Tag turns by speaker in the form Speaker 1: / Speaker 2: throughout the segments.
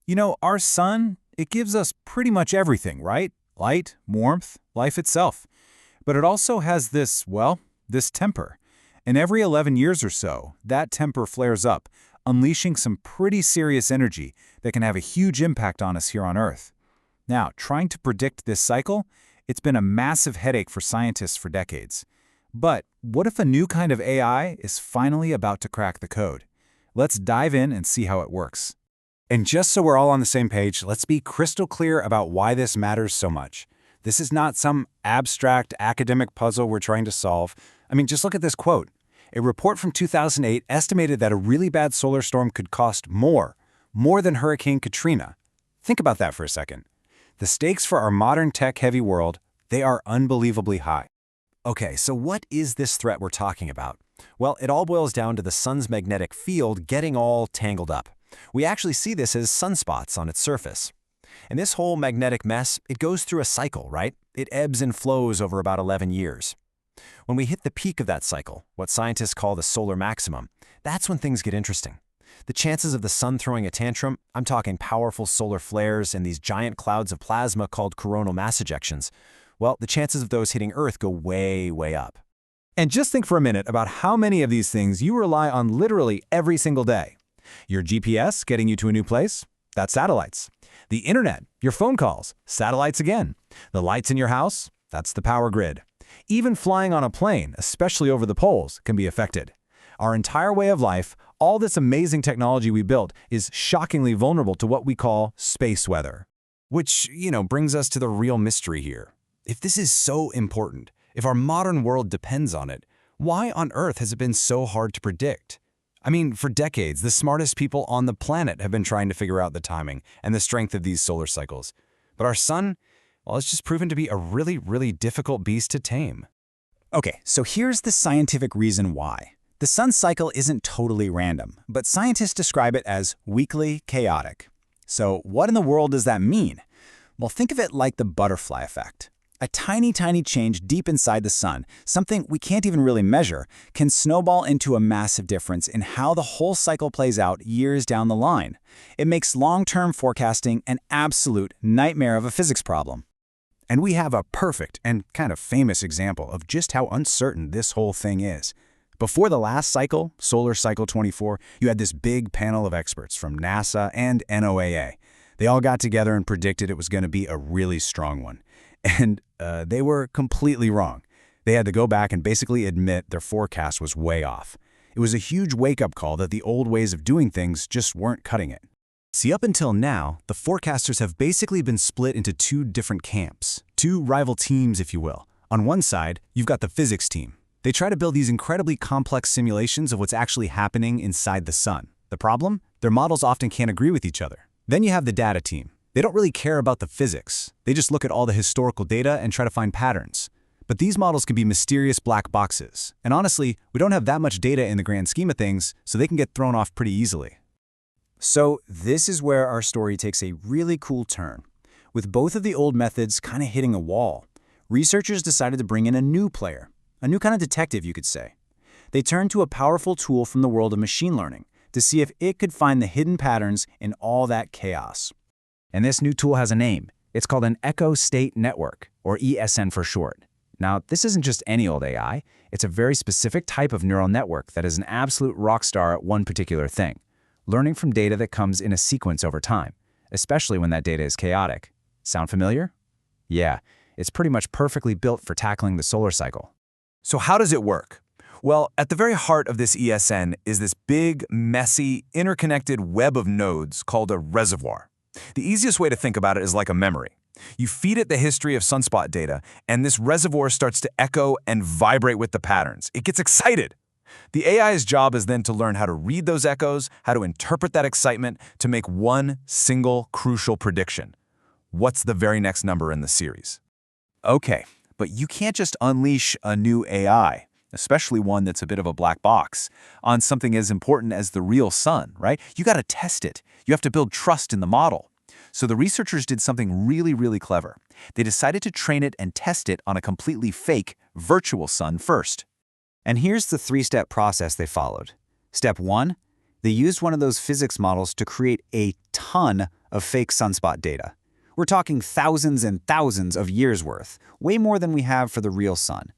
Speaker 1: You know, our sun, it gives us pretty much everything, right? Light, warmth, life itself. But it also has this, well, this temper. And every 11 years or so, that temper flares up, unleashing some pretty serious energy that can have a huge impact on us here on Earth. Now, trying to predict this cycle, it's been a massive headache for scientists for decades. But what if a new kind of AI is finally about to crack the code? Let's dive in and see how it works. And just so we're all on the same page, let's be crystal clear about why this matters so much. This is not some abstract academic puzzle we're trying to solve. I mean, just look at this quote. A report from 2008 estimated that a really bad solar storm could cost more than Hurricane Katrina. Think about that for a second. The stakes for our modern tech-heavy world, they are unbelievably high. Okay, so what is this threat we're talking about? Well, it all boils down to the sun's magnetic field getting all tangled up. We actually see this as sunspots on its surface. And this whole magnetic mess, it goes through a cycle, right? It ebbs and flows over about 11 years. When we hit the peak of that cycle, what scientists call the solar maximum, that's when things get interesting. The chances of the sun throwing a tantrum, I'm talking powerful solar flares and these giant clouds of plasma called coronal mass ejections, well, the chances of those hitting Earth go way, way up. And just think for a minute about how many of these things you rely on literally every single day. Your GPS getting you to a new place? That's satellites. The internet, your phone calls, satellites again. The lights in your house? That's the power grid. Even flying on a plane, especially over the poles, can be affected. Our entire way of life, all this amazing technology we built, is shockingly vulnerable to what we call space weather. Which, brings us to the real mystery here. If this is so important, if our modern world depends on it, why on earth has it been so hard to predict? I mean, for decades, the smartest people on the planet have been trying to figure out the timing and the strength of these solar cycles. But our sun, well, it's just proven to be a really, really difficult beast to tame.
Speaker 2: Okay, so here's the scientific reason why. The sun cycle isn't totally random, but scientists describe it as weakly chaotic. So what in the world does that mean? Well, think of it like the butterfly effect. A tiny, tiny change deep inside the sun, something we can't even really measure, can snowball into a massive difference in how the whole cycle plays out years down the line. It makes long-term forecasting an absolute nightmare of a physics problem.
Speaker 1: And we have a perfect and kind of famous example of just how uncertain this whole thing is. Before the last cycle, Solar Cycle 24, you had this big panel of experts from NASA and NOAA. They all got together and predicted it was going to be a really strong one. And they were completely wrong. They had to go back and basically admit their forecast was way off. It was a huge wake-up call that the old ways of doing things just weren't cutting it. See, up until now, the forecasters have basically been split into two different camps, two rival teams, if you will. On one side, you've got the physics team. They try to build these incredibly complex simulations of what's actually happening inside the sun. The problem? Their models often can't agree with each other. Then you have the data team. They don't really care about the physics. They just look at all the historical data and try to find patterns. But these models can be mysterious black boxes. And honestly, we don't have that much data in the grand scheme of things, so they can get thrown off pretty easily.
Speaker 2: So this is where our story takes a really cool turn. With both of the old methods kind of hitting a wall, researchers decided to bring in a new player, a new kind of detective, you could say. They turned to a powerful tool from the world of machine learning to see if it could find the hidden patterns in all that chaos. And this new tool has a name. It's called an Echo State Network, or ESN for short. Now, this isn't just any old AI. It's a very specific type of neural network that is an absolute rock star at one particular thing, learning from data that comes in a sequence over time, especially when that data is chaotic. Sound familiar? Yeah, it's pretty much perfectly built for tackling the solar cycle.
Speaker 1: So how does it work? Well, at the very heart of this ESN is this big, messy, interconnected web of nodes called a reservoir. The easiest way to think about it is like a memory. You feed it the history of sunspot data, and this reservoir starts to echo and vibrate with the patterns. It gets excited. The AI's job is then to learn how to read those echoes, how to interpret that excitement to make one single crucial prediction. What's the very next number in the series? Okay, but you can't just unleash a new AI, especially one that's a bit of a black box, on something as important as the real sun, right? You got to test it. You have to build trust in the model. So the researchers did something really, really clever. They decided to train it and test it on a completely fake, virtual sun first.
Speaker 2: And here's the three-step process they followed. Step 1, they used one of those physics models to create a ton of fake sunspot data. We're talking thousands and thousands of years' worth, way more than we have for the real sun.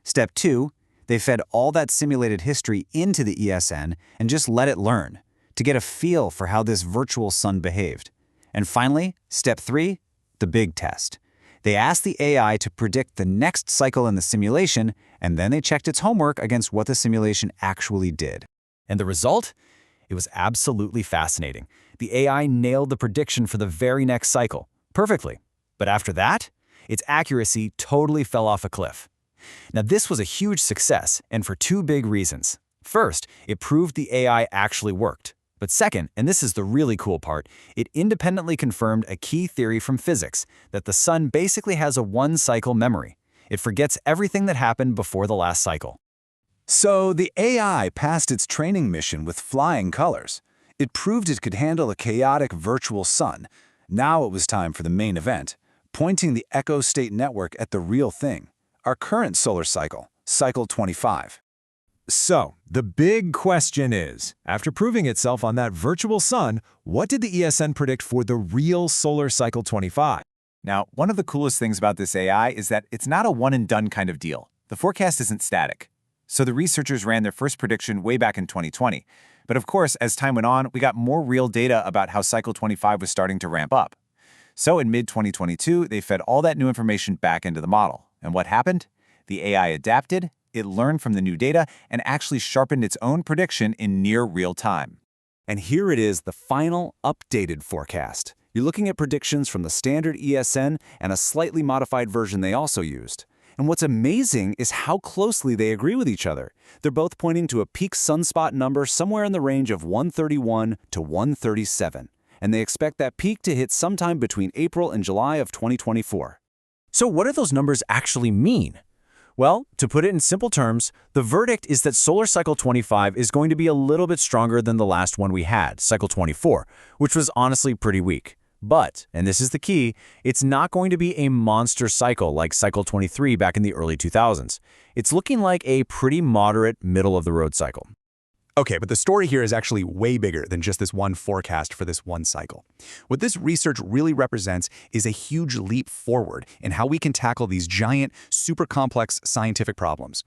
Speaker 2: Step 2, they fed all that simulated history into the ESN and just let it learn, to get a feel for how this virtual sun behaved. And finally, step 3, the big test. They asked the AI to predict the next cycle in the simulation, and then they checked its homework against what the simulation actually did.
Speaker 3: And the result? It was absolutely fascinating. The AI nailed the prediction for the very next cycle, perfectly. But after that, its accuracy totally fell off a cliff. Now, this was a huge success, and for two big reasons. First, it proved the AI actually worked. But second, and this is the really cool part, it independently confirmed a key theory from physics, that the sun basically has a one-cycle memory. It forgets everything that happened before the last cycle.
Speaker 1: So the AI passed its training mission with flying colors. It proved it could handle a chaotic virtual sun. Now it was time for the main event, pointing the echo state network at the real thing, our current solar cycle, cycle 25.
Speaker 4: So, the big question is, after proving itself on that virtual sun, what did the ESN predict for the real solar cycle 25?
Speaker 1: Now, one of the coolest things about this AI is that it's not a one-and-done kind of deal. The forecast isn't static. So the researchers ran their first prediction way back in 2020. But of course, as time went on, we got more real data about how cycle 25 was starting to ramp up. So in mid-2022, they fed all that new information back into the model. And what happened? The AI adapted, it learned from the new data, and actually sharpened its own prediction in near real time.
Speaker 2: And here it is, the final updated forecast. You're looking at predictions from the standard ESN and a slightly modified version they also used. And what's amazing is how closely they agree with each other. They're both pointing to a peak sunspot number somewhere in the range of 131 to 137. And they expect that peak to hit sometime between April and July of 2024.
Speaker 3: So what do those numbers actually mean? Well, to put it in simple terms, the verdict is that solar cycle 25 is going to be a little bit stronger than the last one we had, cycle 24, which was honestly pretty weak. But, and this is the key, it's not going to be a monster cycle like cycle 23 back in the early 2000s. It's looking like a pretty moderate middle-of-the-road cycle.
Speaker 5: Okay, but the story here is actually way bigger than just this one forecast for this one cycle. What this research really represents is a huge leap forward in how we can tackle these giant, super complex scientific problems.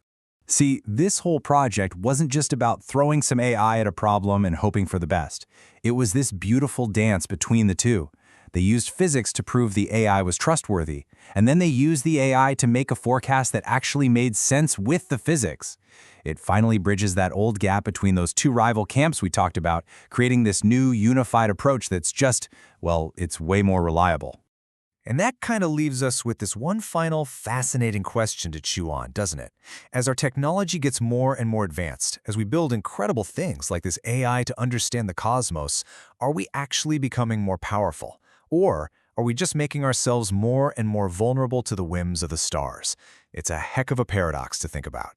Speaker 1: See, this whole project wasn't just about throwing some AI at a problem and hoping for the best. It was this beautiful dance between the two. They used physics to prove the AI was trustworthy, and then they used the AI to make a forecast that actually made sense with the physics. It finally bridges that old gap between those two rival camps we talked about, creating this new unified approach that's just, well, it's way more reliable.
Speaker 4: And that kind of leaves us with this one final fascinating question to chew on, doesn't it? As our technology gets more and more advanced, as we build incredible things like this AI to understand the cosmos, are we actually becoming more powerful? Or are we just making ourselves more and more vulnerable to the whims of the stars? It's a heck of a paradox to think about.